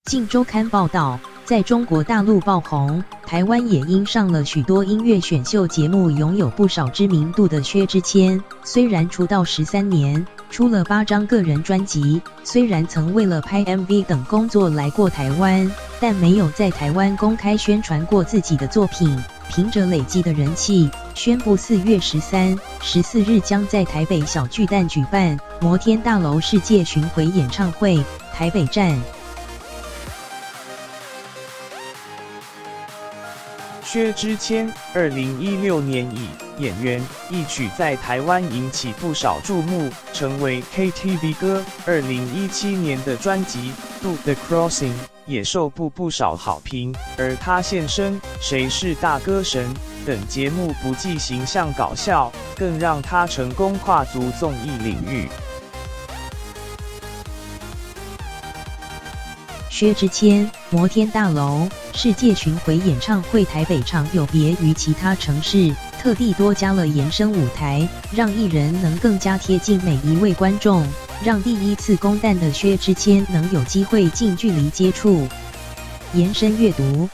镜周刊报道，在中国大陆爆红，台湾也因上了许多音乐选秀节目，拥有不少知名度的薛之谦，虽然出道13年，出了8张个人专辑，虽然曾为了拍 MV 等工作来过台湾，但没有在台湾公开宣传过自己的作品。凭着累积的人气，宣布4月13、14日将在台北小巨蛋举办摩天大楼世界巡回演唱会，台北站。薛之谦2016年以演员一曲在台湾引起不少注目，成为 KTV 歌。2017年的专辑《Do the Crossing》也受不少好评，而他现身《谁是大歌神》等节目不计形象搞笑，更让他成功跨足综艺领域。薛之谦摩天大楼世界巡回演唱会台北场有别于其他城市，特地多加了延伸舞台，让艺人能更加贴近每一位观众，让第一次攻蛋的薛之谦能有机会近距离接触。延伸阅读。